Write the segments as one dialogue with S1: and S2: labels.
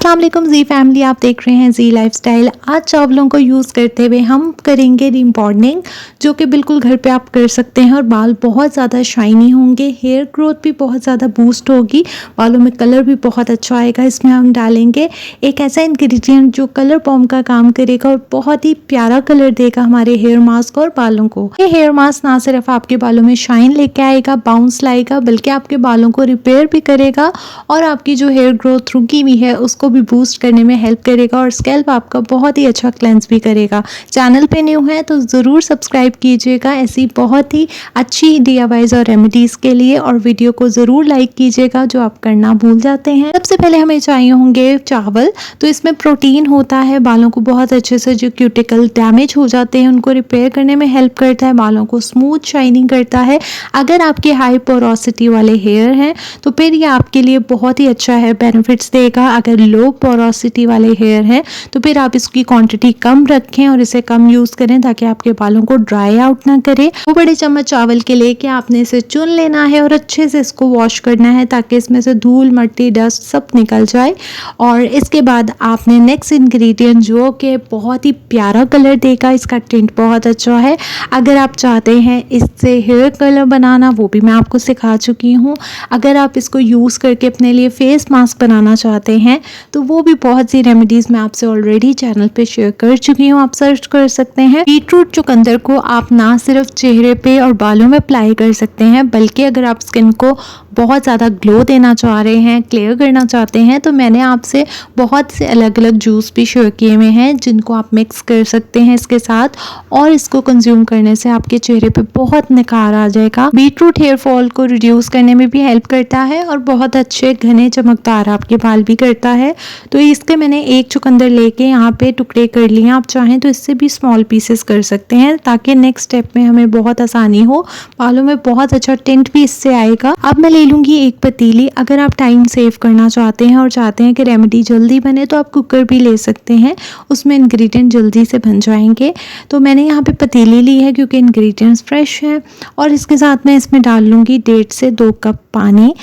S1: अस्सलाम वालेकुम जी फैमिली, आप देख रहे हैं जी लाइफस्टाइल। आज चावलों को यूज़ करते हुए हम करेंगे रिबॉन्डिंग, जो कि बिल्कुल घर पे आप कर सकते हैं और बाल बहुत ज़्यादा शाइनी होंगे, हेयर ग्रोथ भी बहुत ज़्यादा बूस्ट होगी, बालों में कलर भी बहुत अच्छा आएगा। इसमें हम डालेंगे एक ऐसा इंग्रेडिएंट जो कलर पॉम का काम करेगा और बहुत ही प्यारा कलर देगा हमारे हेयर मास्क और बालों को। ये हेयर मास्क ना सिर्फ आपके बालों में शाइन लेके आएगा, बाउंस लाएगा, बल्कि आपके बालों को रिपेयर भी करेगा और आपकी जो हेयर ग्रोथ रुकी हुई है उसको भी बूस्ट करने में हेल्प करेगा और स्कैल्प आपका बहुत ही अच्छा क्लेंस भी करेगा। चैनल पे न्यू है तो ज़रूर सब्सक्राइब कीजिएगा ऐसी बहुत ही अच्छी डीआईवाईज और रेमेडीज़ के लिए, और वीडियो को ज़रूर लाइक कीजिएगा जो आप करना भूल जाते हैं। सबसे पहले हमें चाहिए होंगे चावल। तो इसमें प्रोटीन होता है, बालों को बहुत अच्छे से जो क्यूटिकल डैमेज हो जाते हैं उनको रिपेयर करने में हेल्प करता है, बालों को स्मूथ शाइनिंग करता है। अगर आपके हाई पोरोसिटी वाले हेयर हैं तो फिर ये आपके लिए बहुत ही अच्छा है, बेनिफिट्स देगा। अगर लो पोरोसिटी वाले हेयर हैं तो फिर आप इसकी क्वांटिटी कम रखें और इसे कम यूज़ करें ताकि आपके बालों को ड्राई आउट ना करे। 2 बड़े चम्मच चावल के लेके आपने इसे चुन लेना है और अच्छे से इसको वॉश करना है ताकि इसमें से धूल मिट्टी डस्ट सब निकल जाए। और इसके बाद आपने नेक्स्ट इंग्रेडिएंट जो कि बहुत ही प्यारा कलर देगा, इसका टिंट बहुत अच्छा है। अगर आप चाहते हैं इससे हेयर कलर बनाना, वो भी मैं आपको सिखा चुकी हूँ। अगर आप इसको यूज़ करके अपने लिए फेस मास्क बनाना चाहते हैं तो वो भी बहुत सी रेमेडीज़ मैं आपसे ऑलरेडी चैनल पे शेयर कर चुकी हूँ, आप सर्च कर सकते हैं। बीटरूट चुकंदर को आप ना सिर्फ चेहरे पे और बालों में अप्लाई कर सकते हैं, बल्कि अगर आप स्किन को बहुत ज़्यादा ग्लो देना चाह रहे हैं, क्लियर करना चाहते हैं, तो मैंने आपसे बहुत से अलग अलग जूस भी शेयर किए हुए हैं जिनको आप मिक्स कर सकते हैं इसके साथ, और इसको कंज्यूम करने से आपके चेहरे पे बहुत निखार आ जाएगा। बीटरूट हेयर फॉल को रिड्यूस करने में भी हेल्प करता है और बहुत अच्छे घने चमकदार आपके बाल भी करता है। तो इसके मैंने एक चुकंदर लेके यहाँ पे टुकड़े कर लिए, आप चाहें तो इससे भी स्मॉल पीसेस कर सकते हैं ताकि नेक्स्ट स्टेप में हमें बहुत आसानी हो, बालों में बहुत अच्छा टिंट भी इससे आएगा। अब मैं ले लूँगी एक पतीली। अगर आप टाइम सेव करना चाहते हैं और चाहते हैं कि रेमेडी जल्दी बने तो आप कुकर भी ले सकते हैं, उसमें इंग्रेडिएंट जल्दी से बन जाएंगे। तो मैंने यहाँ पे पतीली ली है क्योंकि इंग्रेडिएंट्स फ्रेश हैं, और इसके साथ मैं इसमें डाल लूँगी 1.5 से 2 कप पानी,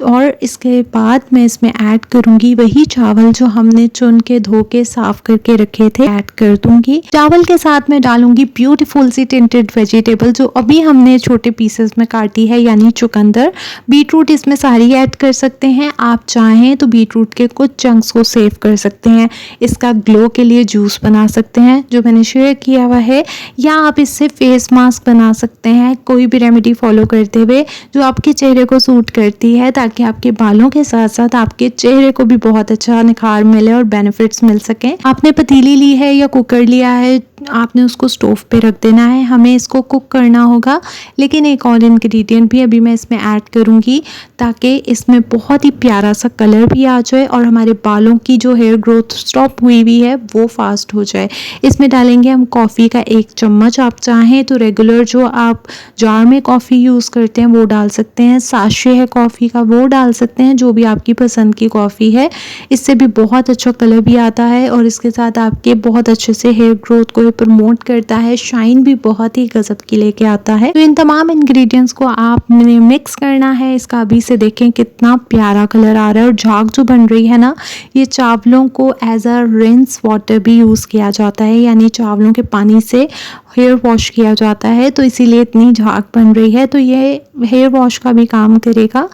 S1: और इसके बाद मैं इसमें ऐड करूंगी वही चावल जो हमने चुन के धो के साफ करके रखे थे, ऐड कर दूंगी। चावल के साथ मैं डालूंगी ब्यूटीफुल सी टिंटेड वेजिटेबल जो अभी हमने छोटे पीसेस में काटी है, यानी चुकंदर। बीटरूट इसमें सारी ऐड कर सकते हैं, आप चाहें तो बीटरूट के कुछ चंक्स को सेव कर सकते हैं, इसका ग्लो के लिए जूस बना सकते हैं जो मैंने शेयर किया हुआ है, या आप इससे फेस मास्क बना सकते हैं, कोई भी रेमेडी फॉलो करते हुए जो आपके चेहरे को सूट करती है, ताकि आपके बालों के साथ साथ आपके चेहरे को भी बहुत अच्छा निखार मिले और बेनिफिट्स मिल सकें। आपने पतीली ली है या कुकर लिया है, आपने उसको स्टोव पे रख देना है, हमें इसको कुक करना होगा। लेकिन एक और इंग्रेडिएंट भी अभी मैं इसमें ऐड करूंगी ताकि इसमें बहुत ही प्यारा सा कलर भी आ जाए और हमारे बालों की जो हेयर ग्रोथ स्टॉप हुई हुई है वो फास्ट हो जाए। इसमें डालेंगे हम कॉफ़ी का 1 चम्मच, आप चाहें तो रेगुलर जो आप जार में कॉफ़ी यूज़ करते हैं वो डाल सकते हैं, साशे है कॉफ़ी का वो डाल सकते हैं, जो भी आपकी पसंद की कॉफ़ी है। इससे भी बहुत अच्छा कलर भी आता है और इसके साथ आपके बहुत अच्छे से हेयर ग्रोथ को प्रमोट करता है, शाइन भी बहुत ही गजब की लेके आता है। तो इन तमाम इंग्रेडिएंट्स को आपने मिक्स करना है। इसका अभी से देखें कितना प्यारा कलर आ रहा है, और झाग जो बन रही है ना, ये चावलों को एज अ रिंस वाटर भी यूज़ किया जाता है, यानी चावलों के पानी से हेयर वॉश किया जाता है, तो इसीलिए इतनी झाग बन रही है। तो ये हेयर वॉश का भी काम करेगा।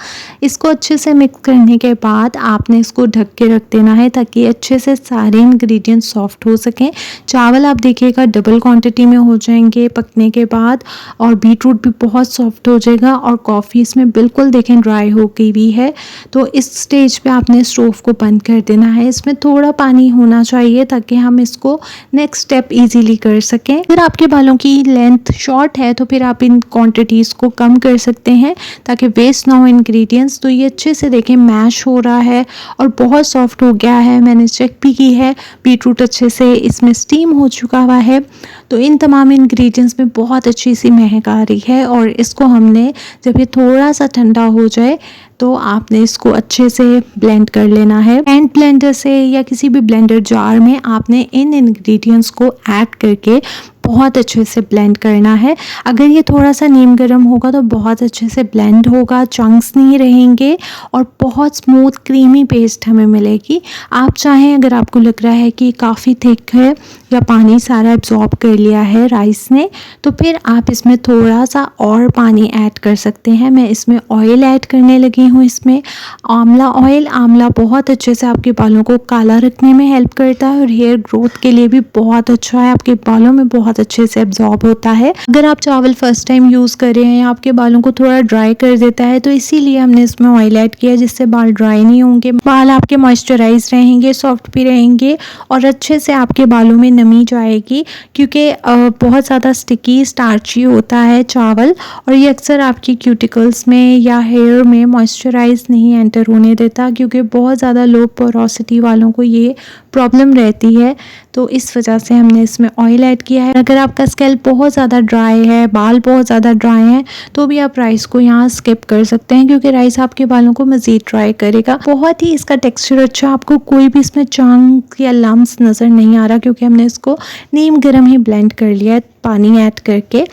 S1: इसको अच्छे से मिक्स करने के बाद आपने इसको ढक के रख देना है ताकि अच्छे से सारे इंग्रेडिएंट सॉफ्ट हो सकें। चावल आप देखिएगा डबल क्वांटिटी में हो जाएंगे पकने के बाद, और बीटरूट भी बहुत सॉफ्ट हो जाएगा, और कॉफ़ी इसमें बिल्कुल देखें ड्राई हो गई हुई है। तो इस स्टेज पे आपने स्टोव को बंद कर देना है। इसमें थोड़ा पानी होना चाहिए ताकि हम इसको नेक्स्ट स्टेप ईजीली कर सकें। अगर आपके बालों की लेंथ शॉर्ट है तो फिर आप इन क्वांटिटीज़ को कम कर सकते हैं ताकि वेस्ट ना हो इंग्रेडिएंट्स। तो ये अच्छे से देखें मैश हो रहा है और बहुत सॉफ्ट हो गया है, मैंने चेक भी की है, बीटरूट अच्छे से इसमें स्टीम हो चुका हुआ है। तो इन तमाम इंग्रेडिएंट्स में बहुत अच्छी सी महक आ रही है, और इसको हमने जब ये थोड़ा सा ठंडा हो जाए तो आपने इसको अच्छे से ब्लेंड कर लेना है। हैंड ब्लेंडर से या किसी भी ब्लेंडर जार में आपने इन इंग्रेडिएंट्स को ऐड करके बहुत अच्छे से ब्लेंड करना है। अगर ये थोड़ा सा नीम गर्म होगा तो बहुत अच्छे से ब्लेंड होगा, चंक्स नहीं रहेंगे और बहुत स्मूथ क्रीमी पेस्ट हमें मिलेगी। आप चाहें, अगर आपको लग रहा है कि काफ़ी थिक है या पानी सारा एब्जॉर्ब कर लिया है राइस ने, तो फिर आप इसमें थोड़ा सा और पानी ऐड कर सकते हैं। मैं इसमें ऑयल ऐड करने लगी हूँ। इसमें आंवला ऑयल, आंवला बहुत अच्छे से आपके बालों को काला रखने में हेल्प करता है और हेयर ग्रोथ के लिए भी बहुत अच्छा है, आपके बालों में बहुत अच्छे से एब्जॉर्ब होता है। अगर आप चावल फर्स्ट टाइम यूज़ कर रहे हैं, आपके बालों को थोड़ा ड्राई कर देता है, तो इसीलिए हमने इसमें ऑयल ऐड किया, जिससे बाल ड्राई नहीं होंगे, बाल आपके मॉइस्चराइज रहेंगे, सॉफ्ट भी रहेंगे और अच्छे से आपके बालों में नमी जाएगी। क्योंकि बहुत ज़्यादा स्टिकी स्टार्ची होता है चावल और ये अक्सर आपकी क्यूटिकल्स में या हेयर में मॉइस्चराइज नहीं एंटर होने देता, क्योंकि बहुत ज़्यादा लो पोरोसिटी वालों को ये प्रॉब्लम रहती है। तो इस वजह से हमने इसमें ऑयल ऐड किया है। अगर आपका स्कैल्प बहुत ज़्यादा ड्राई है, बाल बहुत ज़्यादा ड्राई हैं, तो भी आप राइस को यहाँ स्किप कर सकते हैं, क्योंकि राइस आपके बालों को मज़ीद ड्राई करेगा। बहुत ही इसका टेक्सचर अच्छा, आपको कोई भी इसमें चंक या लम्स नज़र नहीं आ रहा, क्योंकि हमने इसको नीम गर्म ही ब्लेंड कर लिया है पानी ऐड करके।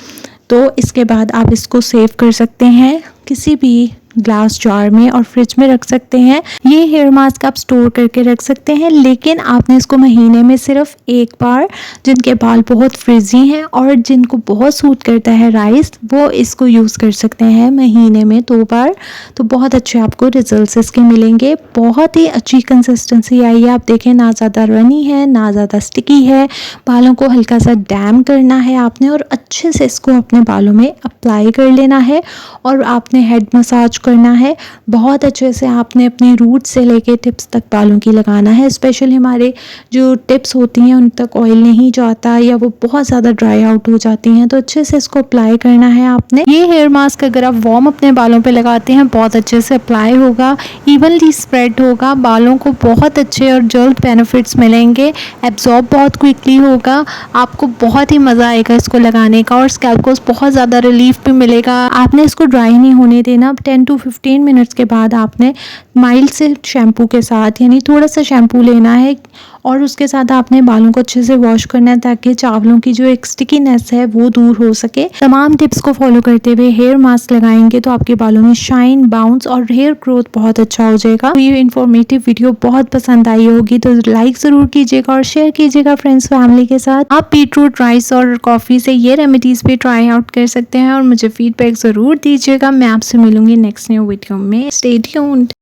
S1: तो इसके बाद आप इसको सेव कर सकते हैं किसी भी ग्लास जार में और फ्रिज में रख सकते हैं। ये हेयर मास्क आप स्टोर करके रख सकते हैं, लेकिन आपने इसको महीने में सिर्फ एक बार, जिनके बाल बहुत फ्रिजी हैं और जिनको बहुत सूट करता है राइस, वो इसको यूज़ कर सकते हैं महीने में 2 बार। तो बहुत अच्छे आपको रिजल्ट्स इसके मिलेंगे। बहुत ही अच्छी कंसिस्टेंसी आई है, आप देखें, ना ज़्यादा रनी है ना ज़्यादा स्टिकी है। बालों को हल्का सा डैम करना है आपने और अच्छे से इसको अपने बालों में अप्लाई कर लेना है और आपने हेड मसाज करना है। बहुत अच्छे से आपने अपने रूट से लेके टिप्स तक बालों की लगाना है। स्पेशली हमारे जो टिप्स होती हैं उन तक ऑयल नहीं जाता या वो बहुत ज़्यादा ड्राई आउट हो जाती हैं, तो अच्छे से इसको अप्लाई करना है आपने। ये हेयर मास्क अगर आप वार्म अपने बालों पे लगाते हैं, बहुत अच्छे से अप्लाई होगा, इवनली स्प्रेड होगा, बालों को बहुत अच्छे और जल्द बेनिफिट्स मिलेंगे, एब्जॉर्ब बहुत क्विकली होगा, आपको बहुत ही मज़ा आएगा इसको लगाने का और स्कैल्प को बहुत ज़्यादा रिलीफ भी मिलेगा। आपने इसको ड्राई नहीं होने देना। 10 to 15 मिनट्स के बाद आपने माइल्ड से शैम्पू के साथ, यानी थोड़ा सा शैम्पू लेना है और उसके साथ आपने बालों को अच्छे से वॉश करना है, ताकि चावलों की जो एक स्टिकीनेस है वो दूर हो सके। तमाम टिप्स को फॉलो करते हुए हेयर मास्क लगाएंगे तो आपके बालों में शाइन, बाउंस और हेयर ग्रोथ बहुत अच्छा हो जाएगा। तो ये इन्फॉर्मेटिव वीडियो बहुत पसंद आई होगी, तो लाइक ज़रूर कीजिएगा और शेयर कीजिएगा फ्रेंड्स फैमिली के साथ। आप बीटरूट, राइस और कॉफ़ी से ये रेमेडीज़ भी ट्राई आउट कर सकते हैं और मुझे फीडबैक ज़रूर दीजिएगा। मैं आपसे मिलूंगी नेक्स्ट न्यू वीडियो में। Stay tuned.